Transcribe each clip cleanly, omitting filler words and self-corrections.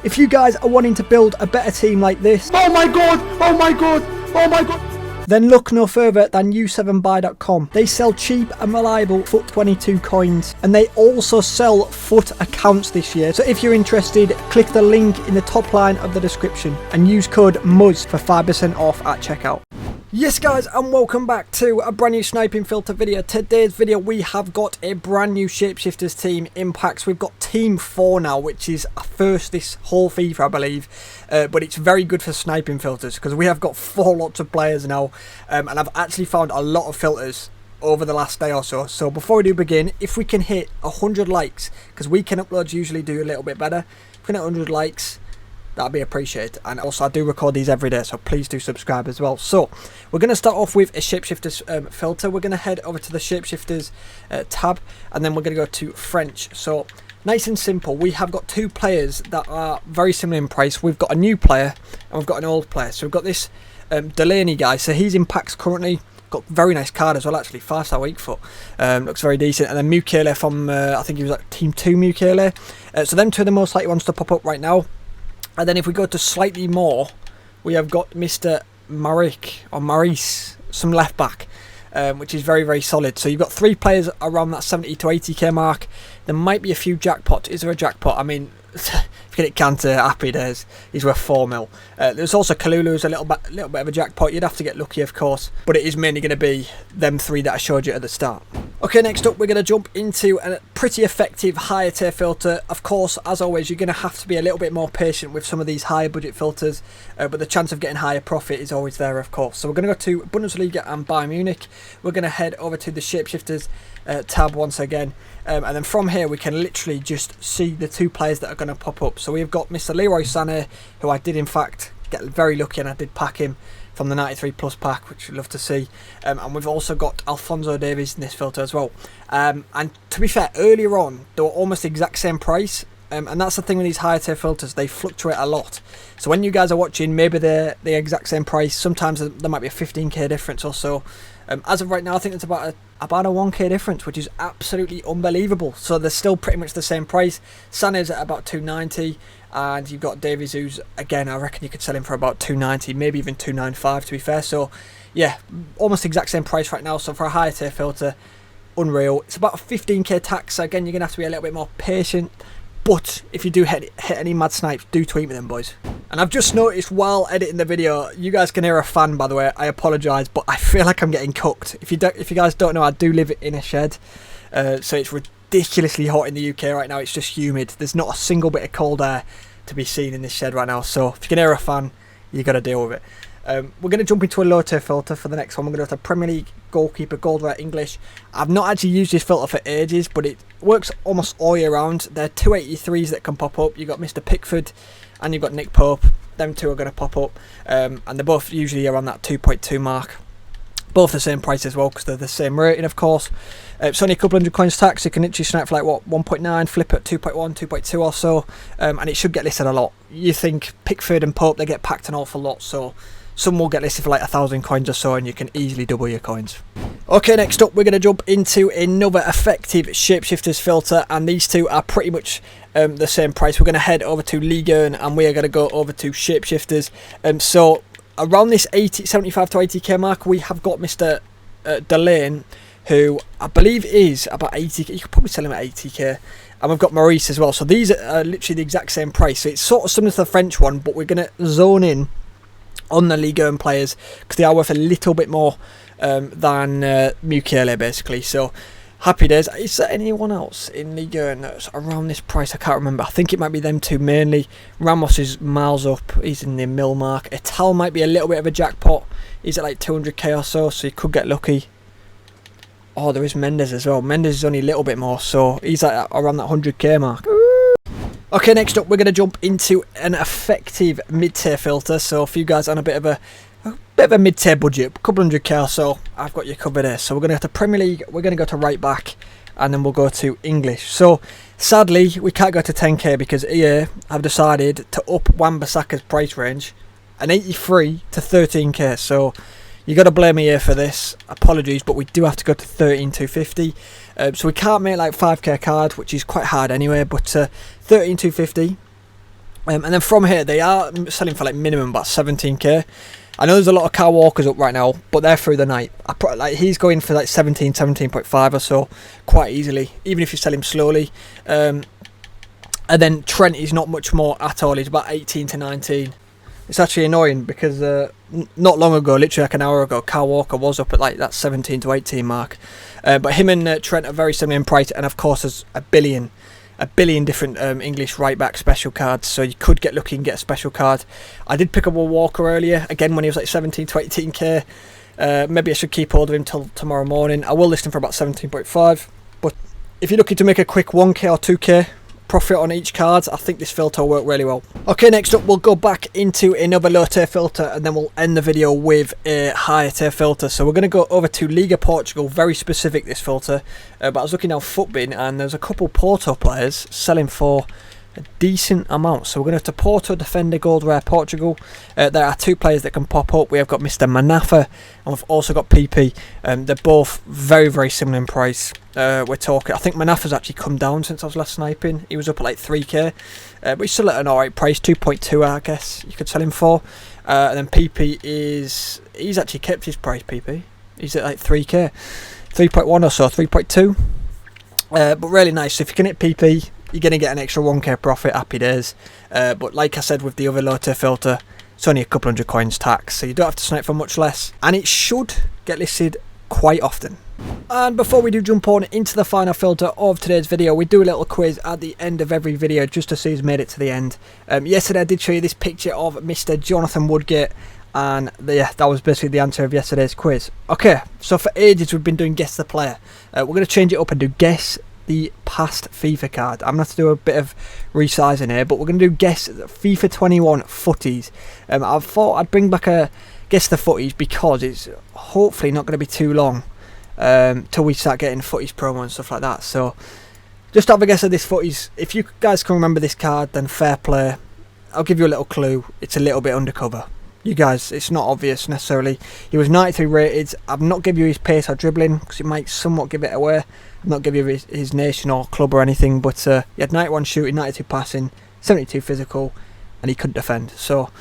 If you guys are wanting to build a better team like this, oh my god, oh my god, oh my god, then look no further than u7buy.com. They sell cheap and reliable FUT 22 coins, and they also sell FUT accounts this year. So if you're interested, click the link in the top line of the description and use code MUZZ for 5% off at checkout. Yes guys, and welcome back to a brand new sniping filter video. Today's video we have got a brand new Shapeshifters team in packs. We've got team 4 now, which is a first this whole FIFA I believe, but it's very good for sniping filters because we have got 4 lots of players now, and I've actually found a lot of filters over the last day or so. So before we do begin, if we can hit 100 likes, because weekend uploads usually do a little bit better, if we can hit 100 likes, that'd be appreciated. And also I do record these every day, so please do subscribe as well. So we're going to start off with a Shapeshifters filter. We're going to head over to the Shapeshifters tab, and then we're going to go to French. So nice and simple, we have got 2 players that are very similar in price. We've got a new player and we've got an old player. So we've got this Delaney guy, so he's in packs currently. Got very nice card as well, actually, 5-star weak foot, looks very decent. And then Mukele from I think he was like team 2 Mukele. So them 2 are the most likely ones to pop up right now. And then if we go to slightly more, we have got Mr. Marik, or Maurice, some left back, which is very, very solid. So you've got 3 players around that 70 to 80k mark. There might be a few jackpots. Is there a jackpot? I mean, if you get it Cantor, happy days. He's worth 4 mil. There's also Kalulu, who's a little bit of a jackpot. You'd have to get lucky, of course, but it is mainly going to be them 3 that I showed you at the start. Okay, next up we're going to jump into a pretty effective higher tier filter. Of course, as always, you're going to have to be a little bit more patient with some of these higher budget filters, but the chance of getting higher profit is always there, of course. So we're going to go to Bundesliga and Bayern Munich. We're going to head over to the Shapeshifters tab once again, and then from here we can literally just see the 2 players that are going to pop up. So we've got Mr. Leroy Sané, who I did in fact get very lucky and I did pack him from the 93 plus pack, which we'd love to see, and we've also got Alphonso Davies in this filter as well, and to be fair, earlier on they were almost the exact same price, and that's the thing with these higher tier filters, they fluctuate a lot. So when you guys are watching, maybe they're the exact same price, sometimes there might be a 15k difference or so. As of right now, I think it's about a 1k difference, which is absolutely unbelievable. So they're still pretty much the same price. Sané's at about 290, and you've got Davies, who's, again, I reckon you could sell him for about 290, maybe even 295 to be fair. So yeah, almost exact same price right now. So for a higher tier filter, unreal. It's about a 15k tax, so again, you're going to have to be a little bit more patient. But if you do hit any mad snipes, do tweet me them, boys. And I've just noticed while editing the video, you guys can hear a fan, by the way. I apologise, but I feel like I'm getting cooked. If you guys don't know, I do live in a shed, so it's ridiculously hot in the UK right now. It's just humid. There's not a single bit of cold air to be seen in this shed right now. So if you can hear a fan, you got to deal with it. We're going to jump into a low tier filter for the next one. We're going to go to Premier League goalkeeper, gold rare English. I've not actually used this filter for ages, but it works almost all year round. There are 283s that can pop up. You've got Mr. Pickford and you've got Nick Pope. Them 2 are going to pop up, and they're both usually around that 2.2 mark. Both the same price as well, because they're the same rating, of course. It's only a couple hundred coins tax. You can literally snipe for like, what, 1.9, flip at 2.1, 2.2 or so, and it should get listed a lot. You think Pickford and Pope, they get packed an awful lot, so some will get listed for like 1,000 coins or so, and you can easily double your coins. Okay, next up we're going to jump into another effective Shapeshifters filter, and these 2 are pretty much the same price. We're going to head over to Ligue, and we are going to go over to Shapeshifters. So around this 75 to 80k mark, we have got Mr. Delane, who I believe is about 80k. You could probably sell him at 80k. And we've got Maurice as well. So these are literally the exact same price. So it's sort of similar to the French one, but we're going to zone in on the Ligue 1 players because they are worth a little bit more than Mukele, basically. So happy days. Is there anyone else in Ligue 1 that's around this price? I can't remember. I think it might be them 2 mainly. Ramos is miles up. He's in the mil mark. Etal might be a little bit of a jackpot. He's at like 200k or so, so you could get lucky. Oh, there is Mendes as well. Mendes is only a little bit more, so he's like around that 100k mark. Okay, next up we're going to jump into an effective mid-tier filter. So if you guys are on a bit of a mid-tier budget, a couple 100k or so, I've got you covered here. So we're going to go to Premier League, we're going to go to right back, and then we'll go to English. So sadly we can't go to 10k because EA have decided to up Wan-Bissaka's price range, an 83 to 13k. So you got to blame me here for this. Apologies, but we do have to go to 13,250. So we can't make like 5k card, which is quite hard anyway. But 13,250. And then from here, they are selling for like minimum about 17k. I know there's a lot of Kyle Walkers up right now, but they're through the night. Like he's going for like 17.5 or so, quite easily, even if you sell him slowly. And then Trent is not much more at all. He's about 18 to 19. It's actually annoying because not long ago, literally like an hour ago, Kyle Walker was up at like that 17 to 18 mark. But him and Trent are very similar in price, and of course there's a billion different English right back special cards, so you could get lucky and get a special card. I did pick up a Walker earlier, again when he was like 17 to 18k. Maybe I should keep hold of him till tomorrow morning. I will list him for about 17.5, but if you're looking to make a quick 1k or 2k profit on each card, I think this filter will work really well. Okay, next up we'll go back into another low tier filter, and then we'll end the video with a higher tier filter. So we're going to go over to Liga Portugal, very specific this filter, but I was looking now FUTBIN, and there's a couple Porto players selling for a decent amount. So we're going to have to Porto defender gold rare Portugal. There are two players that can pop up. We have got Mr. Manafa, and we've also got PP. They're both very similar in price. We're talking, I think Manafa's actually come down since I was last sniping. He was up at like 3k, but he's still at an alright price, 2.2 I guess you could sell him for. And then PP he's actually kept his price. PP, he's at like 3k, 3.1 or so, 3.2. But really nice. So if you can hit PP, you're going to get an extra 1k profit, happy days. But like I said with the other low tier filter, it's only a couple hundred coins tax, so you don't have to snipe for much less, and it should get listed quite often. And before we do jump on into the final filter of today's video, we do a little quiz at the end of every video just to see who's made it to the end. Yesterday I did show you this picture of Mr. Jonathan Woodgate, and yeah, that was basically the answer of yesterday's quiz. Okay, so for ages we've been doing guess the player. We're going to change it up and do guess the past FIFA card. I'm going to have to do a bit of resizing here, but we're going to do guess FIFA 21 footies. I thought I'd bring back a guess the footies because it's hopefully not going to be too long till we start getting footies promo and stuff like that. So just have a guess at this footies. If you guys can remember this card, then fair play. I'll give you a little clue. It's a little bit undercover. You guys, it's not obvious necessarily. He was 93 rated. I've not given you his pace or dribbling because it might somewhat give it away. I've not given you his nation or club or anything, but he had 91 shooting, 92 passing, 72 physical, and he couldn't defend. So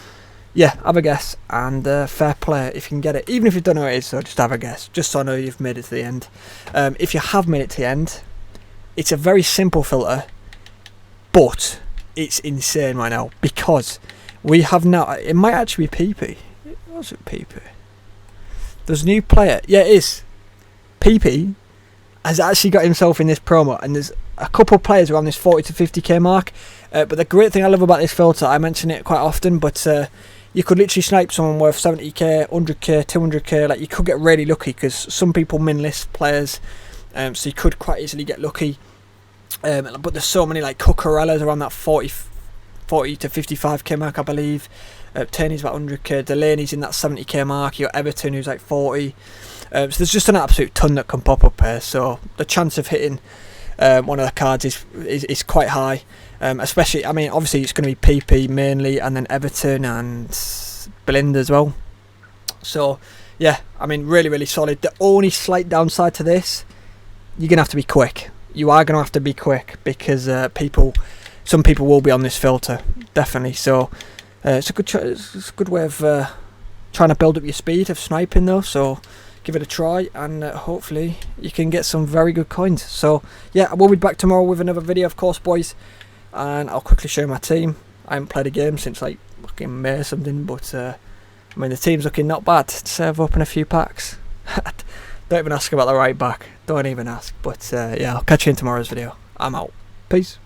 yeah, have a guess, and fair play if you can get it. Even if you don't know what it is, so just have a guess, just so I know you've made it to the end. If you have made it to the end, it's a very simple filter, but it's insane right now because we have now, it might actually be PP. Was it PP? There's a new player. Yeah, it is. PP has actually got himself in this promo, and there's a couple of players around this 40 to 50k mark. But the great thing I love about this filter, I mention it quite often, but you could literally snipe someone worth 70k, 100k, 200k. Like, you could get really lucky because some people min list players, so you could quite easily get lucky. But there's so many, like Cucurella's around that 40 to 55k mark, I believe. Tierney's about 100k. Delaney's in that 70k mark. You got Everton, who's like 40. So there's just an absolute ton that can pop up here. So the chance of hitting one of the cards is quite high. Especially, I mean, obviously it's going to be PP mainly, and then Everton and Belinda as well. So yeah, I mean, really solid. The only slight downside to this, you're going to have to be quick. You are going to have to be quick because some people will be on this filter, definitely. So it's a good way of trying to build up your speed of sniping though. So give it a try, and hopefully you can get some very good coins. So yeah, I will be back tomorrow with another video, of course, boys, and I'll quickly show you my team. I haven't played a game since like fucking May or something, but I mean, the team's looking not bad. I've opened a few packs. Don't even ask about the right back, don't even ask. But yeah, I'll catch you in tomorrow's video. I'm out. Peace.